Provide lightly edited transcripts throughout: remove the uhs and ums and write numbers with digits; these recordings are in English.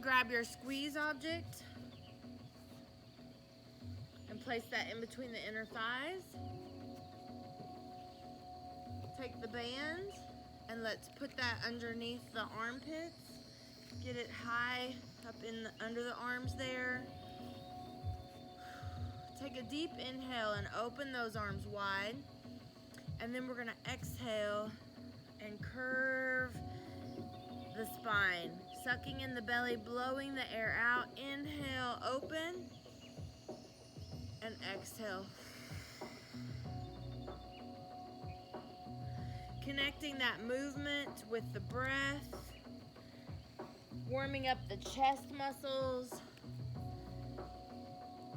grab your squeeze object and place that in between the inner thighs. Take the band and let's put that underneath the armpits. Get it high up under the arms there. Take a deep inhale and open those arms wide. And then we're gonna exhale and curve the spine. Sucking in the belly, blowing the air out. Inhale, open. And exhale. Connecting that movement with the breath. Warming up the chest muscles.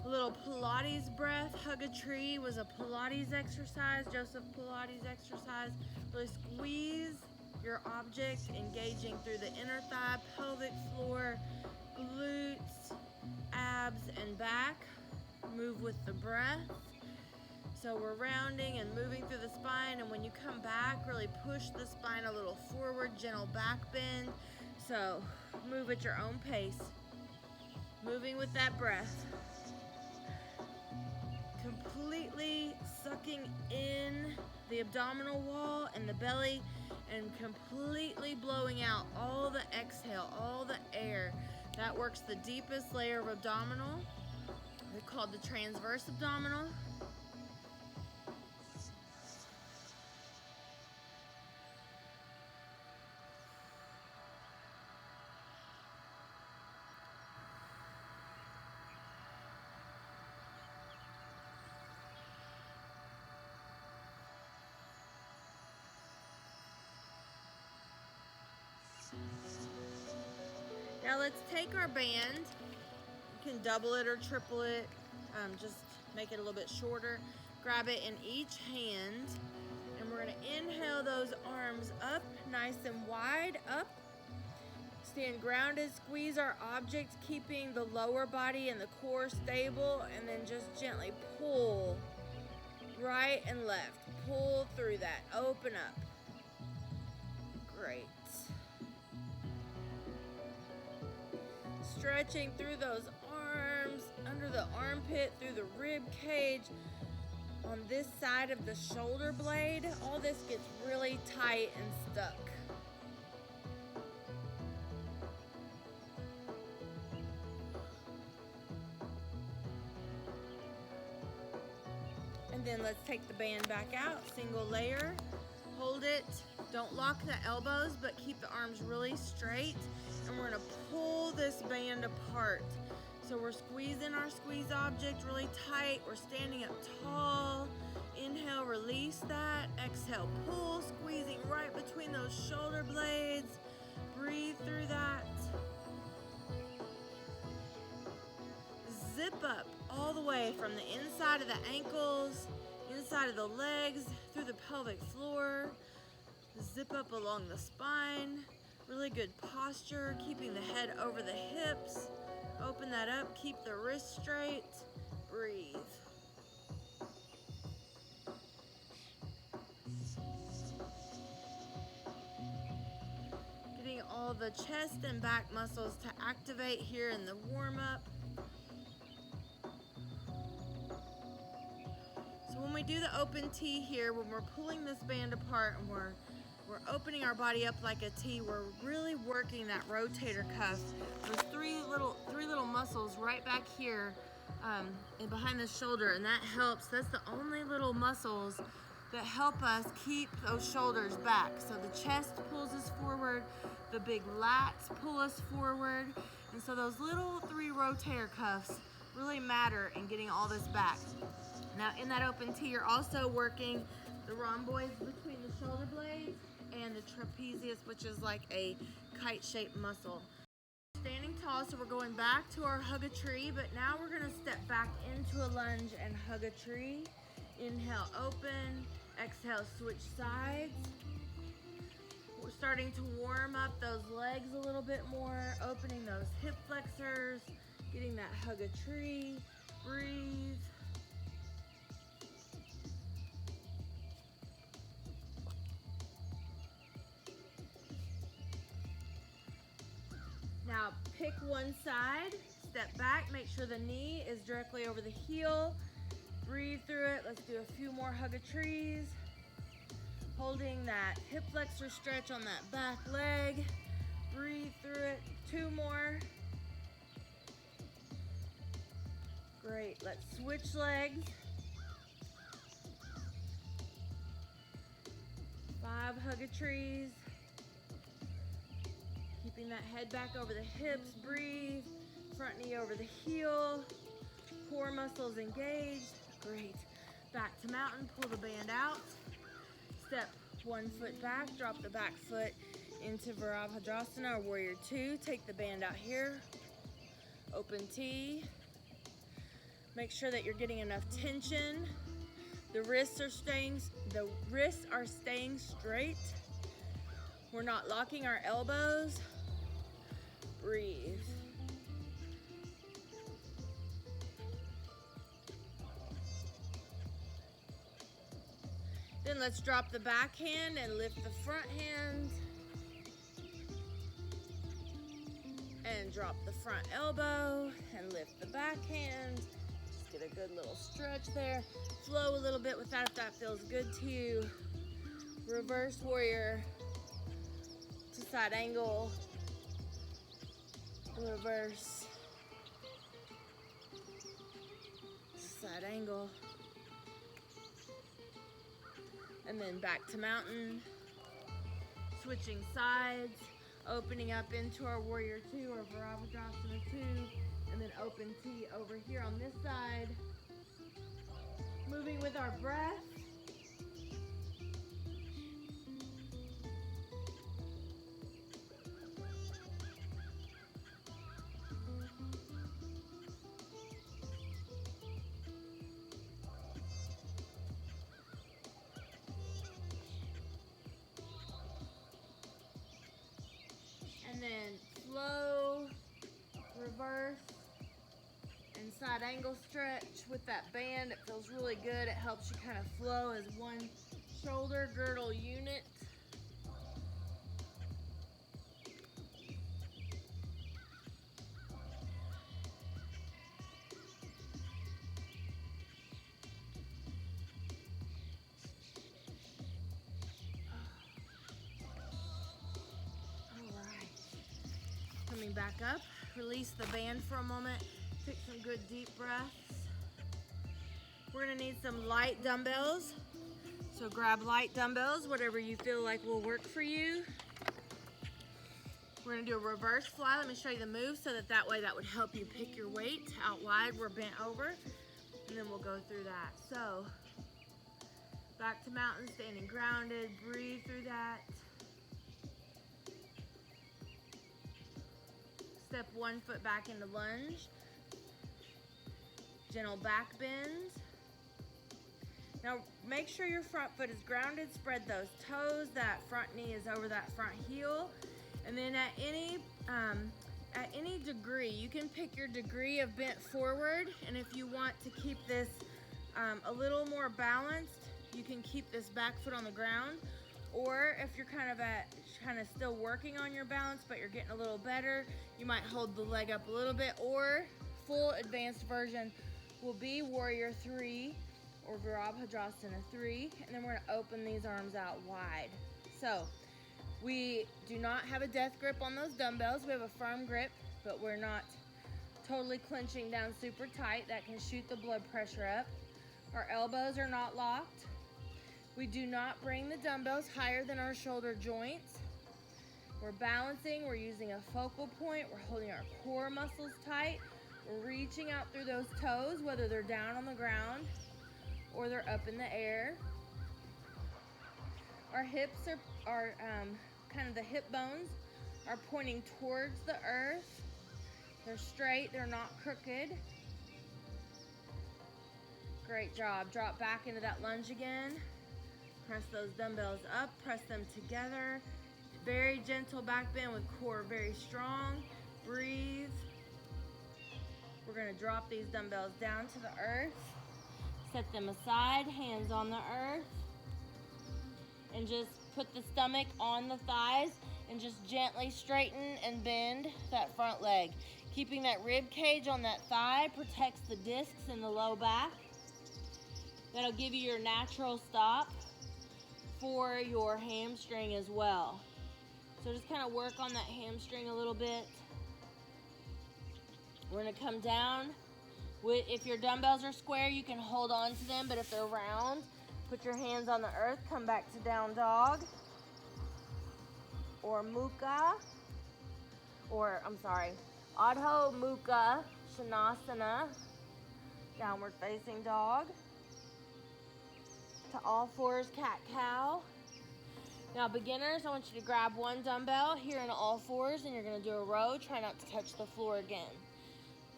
A little Pilates breath. Hug a tree was a Pilates exercise, Joseph Pilates exercise. Really squeeze your object, engaging through the inner thigh, pelvic floor, glutes, abs, and back. Move with the breath. So we're rounding and moving through the spine, and when you come back, really push the spine a little forward, gentle back bend. So move at your own pace. Moving with that breath. Completely sucking in the abdominal wall and the belly and completely blowing out all the exhale, all the air. That works the deepest layer of abdominal. They're called the transverse abdominal. Now let's take our band. You can double it or triple it. Just make it a little bit shorter. Grab it in each hand. And we're gonna inhale those arms up, nice and wide, up. Stand grounded, squeeze our object, keeping the lower body and the core stable, and then just gently pull right and left. Pull through that, open up. Great. Stretching through those arms, under the armpit, through the rib cage, on this side of the shoulder blade. All this gets really tight and stuck. And then let's take the band back out, single layer, hold it. Don't lock the elbows, but keep the arms really straight. And we're gonna pull this band apart. So we're squeezing our squeeze object really tight. We're standing up tall. Inhale, release that. Exhale, pull, squeezing right between those shoulder blades. Breathe through that. Zip up all the way from the inside of the ankles, inside of the legs, through the pelvic floor. Zip up along the spine. Really good posture, keeping the head over the hips. Open that up, keep the wrists straight. Breathe. Getting all the chest and back muscles to activate here in the warm-up. So when we do the open T here, when we're pulling this band apart and we're opening our body up like a T, we're really working that rotator cuff. There's three little muscles right back here and behind the shoulder, and that helps. That's the only little muscles that help us keep those shoulders back. So the chest pulls us forward, the big lats pull us forward, and so those little three rotator cuffs really matter in getting all this back. Now in that open T, you're also working the rhomboids between the shoulder blades and the trapezius, which is like a kite-shaped muscle. Standing tall, so we're going back to our hug a tree, but now we're gonna step back into a lunge and hug a tree. Inhale, open. Exhale, switch sides. We're starting to warm up those legs a little bit more, opening those hip flexors, getting that hug a tree. Breathe. Now pick one side, step back, make sure the knee is directly over the heel. Breathe through it. Let's do a few more hug of trees. Holding that hip flexor stretch on that back leg. Breathe through it. 2 more. Great. Let's switch legs. 5 hug of trees. Keeping that head back over the hips. Breathe. Front knee over the heel. Core muscles engaged. Great. Back to mountain. Pull the band out. Step 1 foot back. Drop the back foot into Virabhadrasana or Warrior 2. Take the band out here. Open T. Make sure that you're getting enough tension. The wrists are staying straight. We're not locking our elbows. Breathe. Then let's drop the back hand and lift the front hand. And drop the front elbow and lift the back hand. Just get a good little stretch there. Flow a little bit with that if that feels good to you. Reverse warrior to side angle. Reverse. Side angle. And then back to mountain. Switching sides. Opening up into our Warrior 2 or Virabhadrasana 2. And then open T over here on this side. Moving with our breath. And then flow, reverse, and side angle stretch with that band. It feels really good. It helps you kind of flow as one shoulder girdle unit. Coming back up, release the band for a moment, take some good deep breaths. We're gonna need some light dumbbells. So grab light dumbbells, whatever you feel like will work for you. We're gonna do a reverse fly. Let me show you the move so that way that would help you pick your weight out wide. We're bent over, and then we'll go through that. So back to mountain, standing grounded, breathe through that. Step 1 foot back into lunge. Gentle back bend. Now make sure your front foot is grounded. Spread those toes. That front knee is over that front heel. And then at any degree, you can pick your degree of bent forward. And if you want to keep this a little more balanced, you can keep this back foot on the ground. Or if you're kind of still working on your balance, but you're getting a little better, you might hold the leg up a little bit. Or full advanced version will be Warrior 3 or Virabhadrasana 3. And then we're gonna open these arms out wide. So we do not have a death grip on those dumbbells. We have a firm grip, but we're not totally clenching down super tight. That can shoot the blood pressure up. Our elbows are not locked. We do not bring the dumbbells higher than our shoulder joints. We're balancing, we're using a focal point, we're holding our core muscles tight, we're reaching out through those toes, whether they're down on the ground or they're up in the air. Our hips are kind of the hip bones are pointing towards the earth. They're straight, they're not crooked. Great job. Drop back into that lunge again. Press those dumbbells up, press them together. Very gentle back bend with core very strong. Breathe. We're gonna drop these dumbbells down to the earth. Set them aside, hands on the earth. And just put the stomach on the thighs and just gently straighten and bend that front leg. Keeping that rib cage on that thigh protects the discs in the low back. That'll give you your natural stop for your hamstring as well. So just kind of work on that hamstring a little bit. We're gonna come down. If your dumbbells are square, you can hold on to them, but if they're round, put your hands on the earth, come back to down dog, or Adho Mukha Svanasana, downward facing dog, to all fours, cat-cow. Now beginners, I want you to grab one dumbbell here in all fours and you're gonna do a row. Try not to touch the floor again.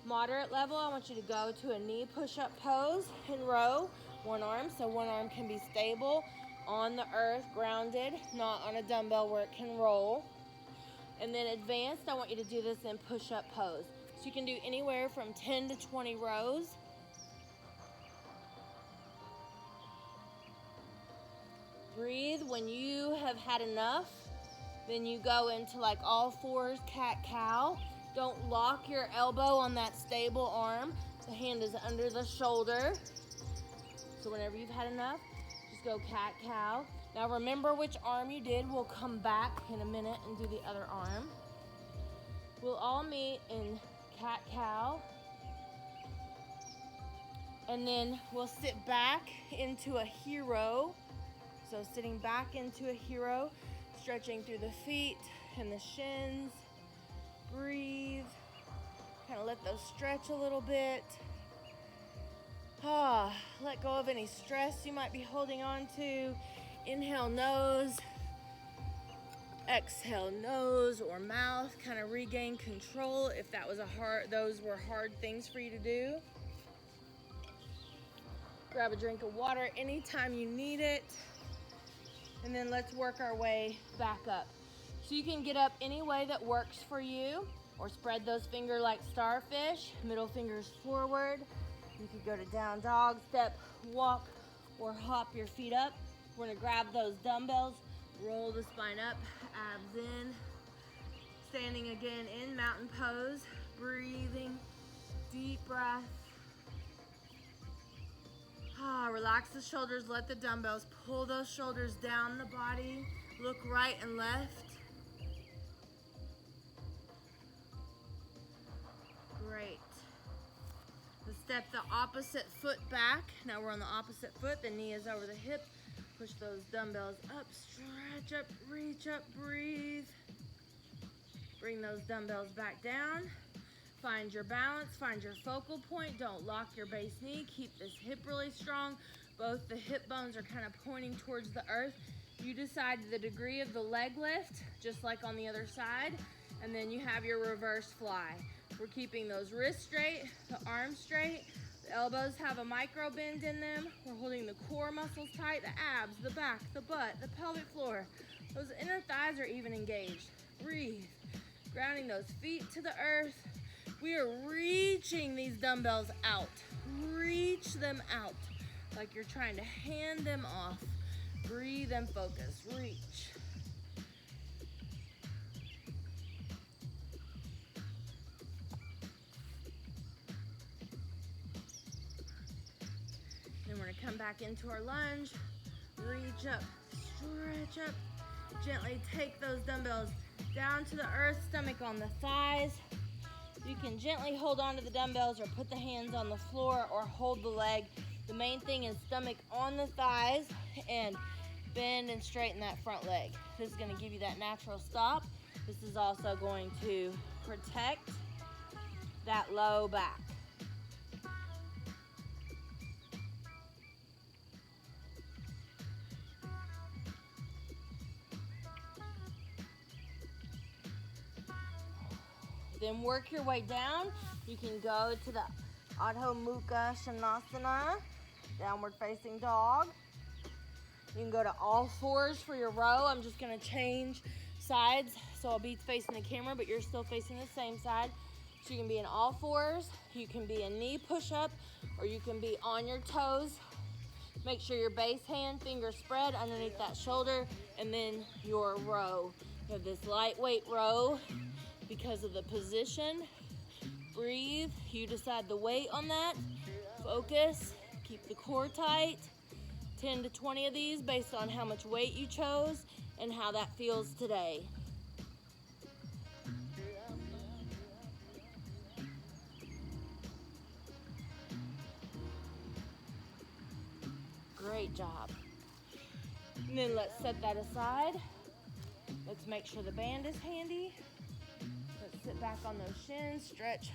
Moderate level, I want you to go to a knee push-up pose and row one arm, so one arm can be stable on the earth, grounded, not on a dumbbell where it can roll. And then advanced, I want you to do this in push-up pose. So you can do anywhere from 10 to 20 rows. Breathe. When you have had enough, then you go into like all fours, cat-cow. Don't lock your elbow on that stable arm. The hand is under the shoulder. So whenever you've had enough, just go cat-cow. Now remember which arm you did. We'll come back in a minute and do the other arm. We'll all meet in cat-cow. And then we'll sit back into a hero. So sitting back into a hero, stretching through the feet and the shins. Breathe. Kind of let those stretch a little bit. Let go of any stress you might be holding on to. Inhale nose. Exhale nose or mouth. Kind of regain control if that was those were hard things for you to do. Grab a drink of water anytime you need it. And then let's work our way back up. So you can get up any way that works for you, or spread those fingers like starfish, middle fingers forward. You could go to down dog, step, walk, or hop your feet up. We're gonna grab those dumbbells, roll the spine up, abs in. Standing again in mountain pose, breathing, deep breath. Relax the shoulders, let the dumbbells pull those shoulders down the body. Look right and left. Great. Let's step the opposite foot back. Now we're on the opposite foot, the knee is over the hip. Push those dumbbells up, stretch up, reach up, breathe. Bring those dumbbells back down. Find your balance, find your focal point. Don't lock your base knee. Keep this hip really strong. Both the hip bones are kind of pointing towards the earth. You decide the degree of the leg lift, just like on the other side, and then you have your reverse fly. We're keeping those wrists straight, the arms straight. The elbows have a micro bend in them. We're holding the core muscles tight, the abs, the back, the butt, the pelvic floor. Those inner thighs are even engaged. Breathe. Grounding those feet to the earth. We are reaching these dumbbells out. Reach them out like you're trying to hand them off. Breathe and focus. Reach. Then we're going to come back into our lunge. Reach up, stretch up. Gently take those dumbbells down to the earth, stomach on the thighs. You can gently hold on to the dumbbells or put the hands on the floor or hold the leg. The main thing is stomach on the thighs and bend and straighten that front leg. This is going to give you that natural stop. This is also going to protect that low back. Then work your way down. You can go to the Adho Mukha Svanasana, downward facing dog. You can go to all fours for your row. I'm just gonna change sides, so I'll be facing the camera, but you're still facing the same side. So you can be in all fours, you can be a knee push-up, or you can be on your toes. Make sure your base hand, fingers spread underneath that shoulder, and then your row. You have this lightweight row because of the position. Breathe, you decide the weight on that. Focus, keep the core tight. 10 to 20 of these based on how much weight you chose and how that feels today. Great job. And then let's set that aside. Let's make sure the band is handy. Let's sit back on those shins, stretch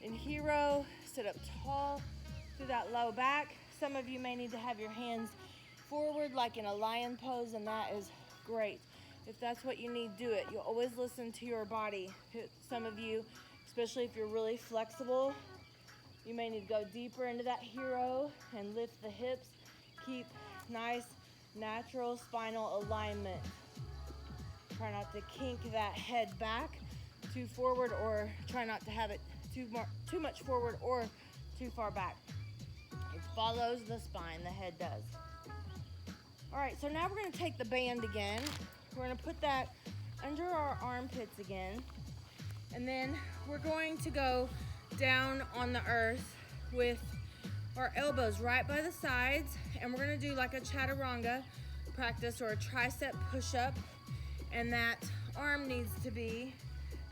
in hero, sit up tall through that low back. Some of you may need to have your hands forward like in a lion pose, and that is great. If that's what you need, do it. You'll always listen to your body. Some of you, especially if you're really flexible, you may need to go deeper into that hero and lift the hips. Keep nice, natural spinal alignment. Try not to kink that head back too forward, or try not to have it too much forward or too far back. It follows the spine, the head does. All right, so now we're gonna take the band again. We're gonna put that under our armpits again. And then we're going to go down on the earth with our elbows right by the sides, and we're gonna do like a chaturanga practice or a tricep push-up, and that arm needs to be,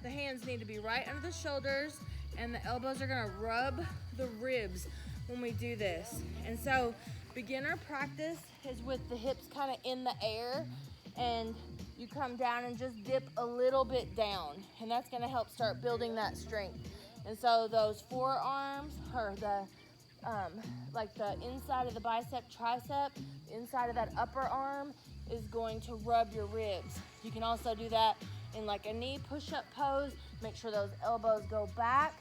the hands need to be right under the shoulders, and the elbows are gonna rub the ribs when we do this. And so beginner practice is with the hips kind of in the air, and you come down and just dip a little bit down, and that's gonna help start building that strength. And so those forearms, or the like the inside of the bicep, tricep, inside of that upper arm is going to rub your ribs. You can also do that in like a knee push-up pose. Make sure those elbows go back,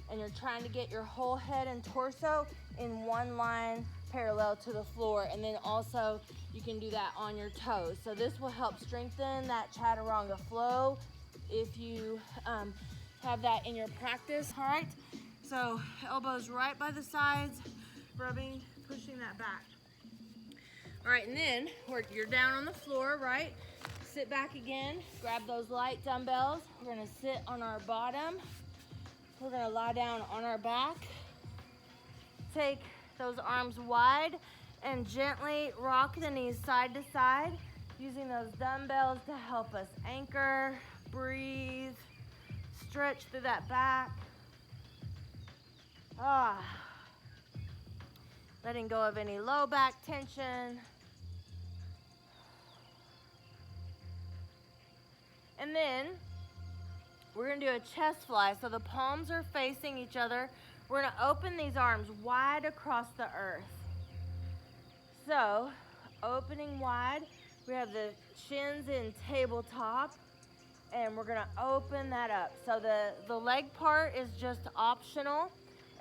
and you're trying to get your whole head and torso in one line parallel to the floor. And then also you can do that on your toes. So this will help strengthen that chaturanga flow if you have that in your practice. All right, so elbows right by the sides, rubbing, pushing that back. All right, and then you're down on the floor, right? Sit back again, grab those light dumbbells. We're gonna sit on our bottom. We're gonna lie down on our back. Take those arms wide and gently rock the knees side to side, using those dumbbells to help us anchor, breathe, stretch through that back. Letting go of any low back tension. And then we're gonna do a chest fly. So the palms are facing each other. We're gonna open these arms wide across the earth. So, opening wide, we have the shins in tabletop, and we're gonna open that up. So the leg part is just optional.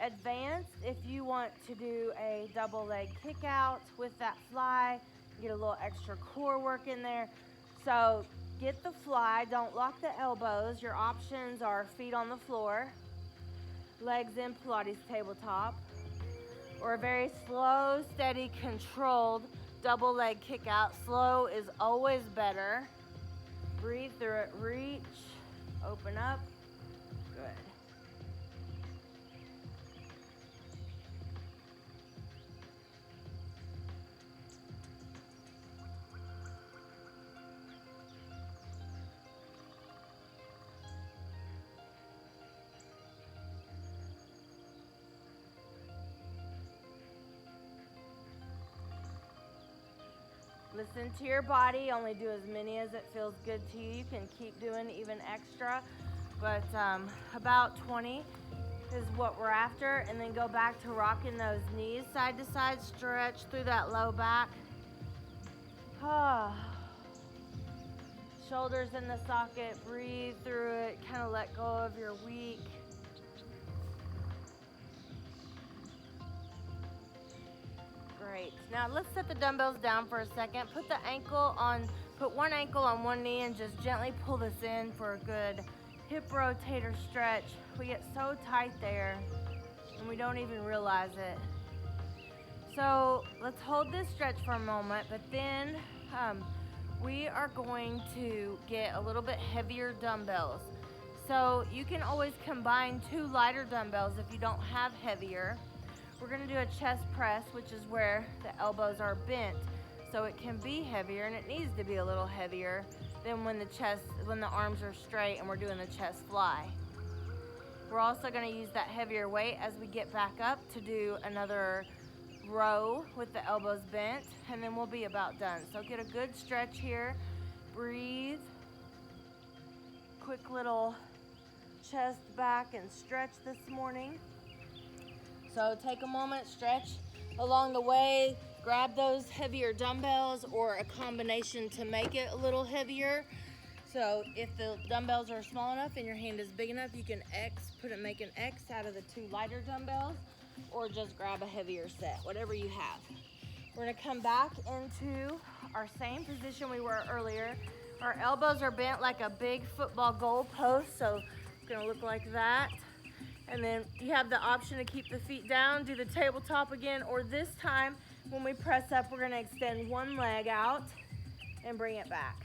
Advanced, if you want to do a double leg kick out with that fly, get a little extra core work in there. So get the fly, don't lock the elbows. Your options are feet on the floor, legs in Pilates tabletop, or a very slow, steady, controlled double leg kick out. Slow is always better. Breathe through it, reach, open up, good. Listen to your body, only do as many as it feels good to you. You can keep doing even extra, but about 20 is what we're after. And then go back to rocking those knees side to side, stretch through that low back. Shoulders in the socket, breathe through it, kind of let go of your weak. Great. Now let's set the dumbbells down for a second. Put one ankle on one knee and just gently pull this in for a good hip rotator stretch. We get so tight there and we don't even realize it. So let's hold this stretch for a moment, but then we are going to get a little bit heavier dumbbells. So you can always combine 2 lighter dumbbells if you don't have heavier. We're gonna do a chest press, which is where the elbows are bent, so it can be heavier, and it needs to be a little heavier than when the arms are straight and we're doing the chest fly. We're also gonna use that heavier weight as we get back up to do another row with the elbows bent, and then we'll be about done. So get a good stretch here, breathe. Quick little chest back and stretch this morning. So take a moment, stretch along the way, grab those heavier dumbbells or a combination to make it a little heavier. So if the dumbbells are small enough and your hand is big enough, you can make an X out of the 2 lighter dumbbells, or just grab a heavier set, whatever you have. We're gonna come back into our same position we were earlier. Our elbows are bent like a big football goal post, so it's gonna look like that. And then you have the option to keep the feet down, do the tabletop again, or this time when we press up, we're gonna extend one leg out and bring it back.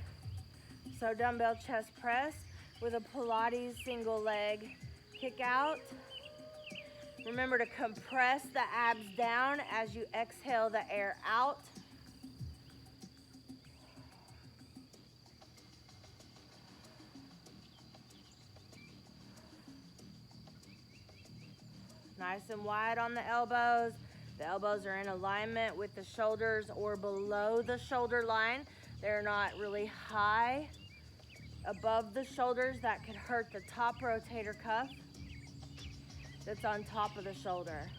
So dumbbell chest press with a Pilates single leg kick out. Remember to compress the abs down as you exhale the air out. Nice and wide on the elbows. The elbows are in alignment with the shoulders or below the shoulder line. They're not really high above the shoulders. That could hurt the top rotator cuff that's on top of the shoulder.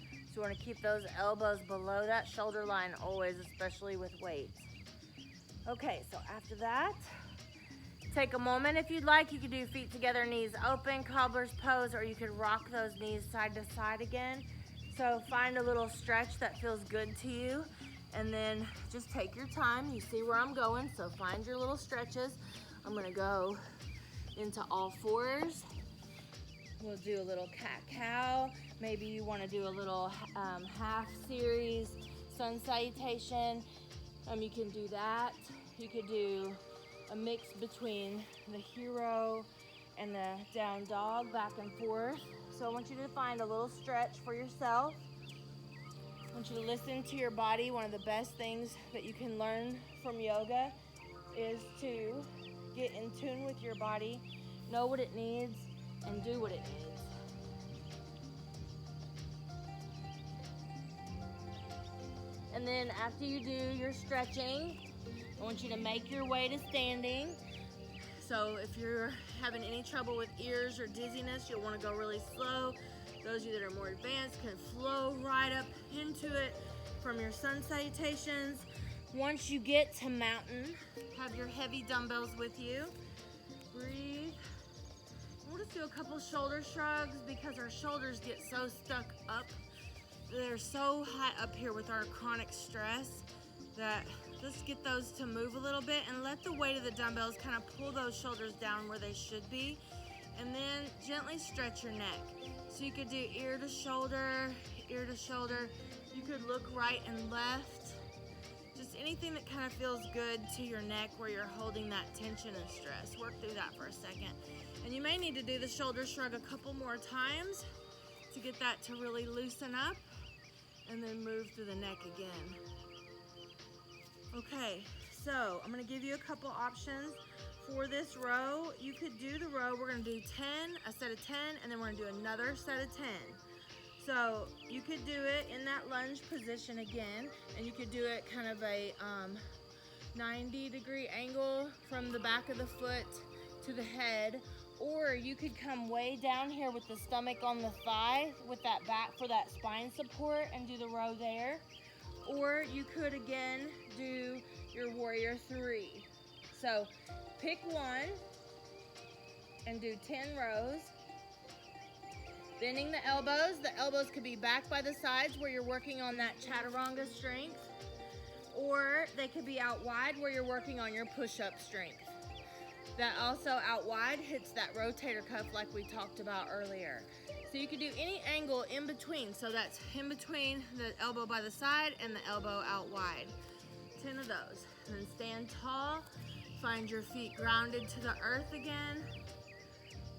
So you want to keep those elbows below that shoulder line always, especially with weights. Okay, so after that, take a moment if you'd like. You could do feet together, knees open, cobbler's pose, or you could rock those knees side to side again. So find a little stretch that feels good to you, and then just take your time. You see where I'm going, so find your little stretches. I'm gonna go into all fours. We'll do a little cat-cow. Maybe you wanna do a little half series sun salutation. You can do that. You could do a mix between the hero and the down dog, back and forth. So I want you to find a little stretch for yourself. I want you to listen to your body. One of the best things that you can learn from yoga is to get in tune with your body, know what it needs, and do what it needs. And then after you do your stretching, I want you to make your way to standing. So if you're having any trouble with ears or dizziness, you'll want to go really slow. Those of you that are more advanced can flow right up into it from your sun salutations. Once you get to mountain, have your heavy dumbbells with you. Breathe. We'll just do a couple shoulder shrugs because our shoulders get so stuck up. They're so high up here with our chronic stress that let's get those to move a little bit and let the weight of the dumbbells kind of pull those shoulders down where they should be. And then gently stretch your neck. So you could do ear to shoulder, ear to shoulder. You could look right and left. Just anything that kind of feels good to your neck where you're holding that tension and stress. Work through that for a second. And you may need to do the shoulder shrug a couple more times to get that to really loosen up, and then move through the neck again. Okay, so I'm gonna give you a couple options for this row. You could do the row, we're gonna do 10, a set of 10, and then we're gonna do another set of 10. So you could do it in that lunge position again, and you could do it kind of a 90-degree angle from the back of the foot to the head, or you could come way down here with the stomach on the thigh with that back for that spine support and do the row there. Or you could again do your warrior 3. So pick one and do 10 rows. Bending the elbows could be back by the sides where you're working on that chaturanga strength, or they could be out wide where you're working on your push-up strength. That also out wide hits that rotator cuff like we talked about earlier. So you can do any angle in between. So that's in between the elbow by the side and the elbow out wide. 10 of those. And then stand tall, find your feet grounded to the earth again.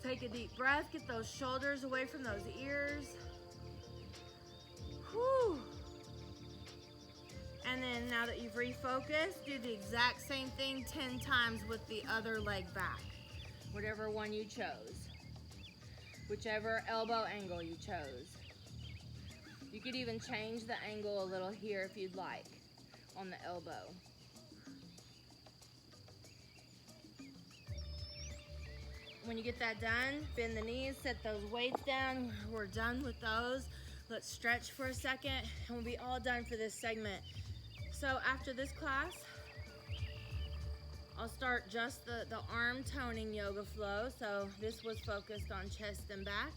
Take a deep breath, get those shoulders away from those ears. Whew. And then now that you've refocused, do the exact same thing 10 times with the other leg back. Whatever one you chose. Whichever elbow angle you chose. You could even change the angle a little here if you'd like on the elbow. When you get that done, bend the knees, set those weights down. We're done with those. Let's stretch for a second and we'll be all done for this segment. So after this class, I'll start just the arm toning yoga flow. So this was focused on chest and back.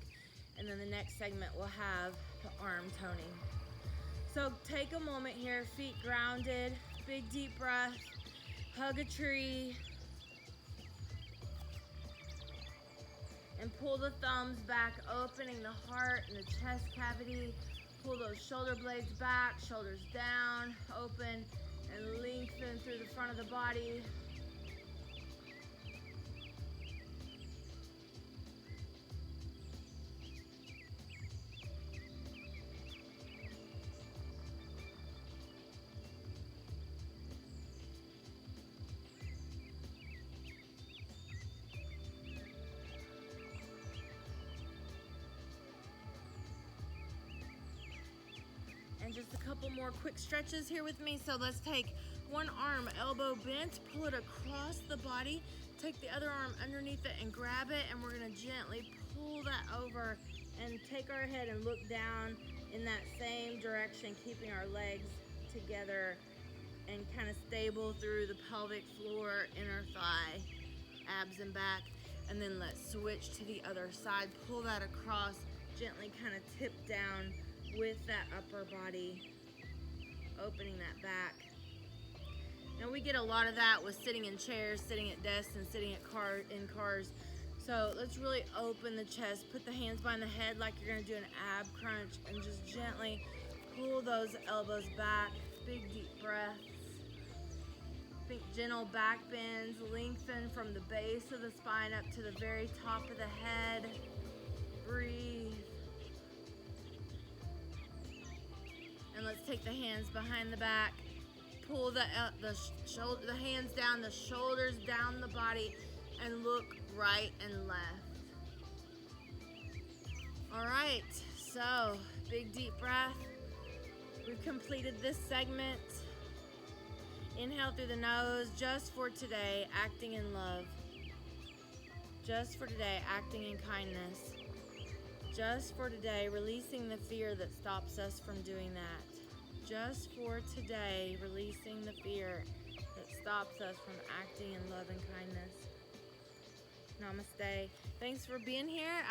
And then the next segment will have the arm toning. So take a moment here, feet grounded, big deep breath, hug a tree. And pull the thumbs back, opening the heart and the chest cavity. Pull those shoulder blades back, shoulders down, open, and lengthen through the front of the body. And just a couple more quick stretches here with me. So let's take one arm, elbow bent, pull it across the body, take the other arm underneath it and grab it, and we're gonna gently pull that over and take our head and look down in that same direction, keeping our legs together and kind of stable through the pelvic floor, inner thigh, abs and back. And then let's switch to the other side, pull that across, gently kind of tip down with that upper body, opening that back. Now we get a lot of that with sitting in chairs, sitting at desks, and sitting in cars. So let's really open the chest, put the hands behind the head like you're gonna do an ab crunch, and just gently pull those elbows back, big deep breaths. Think gentle back bends, lengthen from the base of the spine up to the very top of the head. Breathe. And let's take the hands behind the back, pull the hands down, the shoulders down the body, and look right and left. All right, so big deep breath. We've completed this segment. Inhale through the nose, just for today, acting in love. Just for today, acting in kindness. Just for today, releasing the fear that stops us from doing that. Just for today, releasing the fear that stops us from acting in love and kindness. Namaste. Thanks for being here.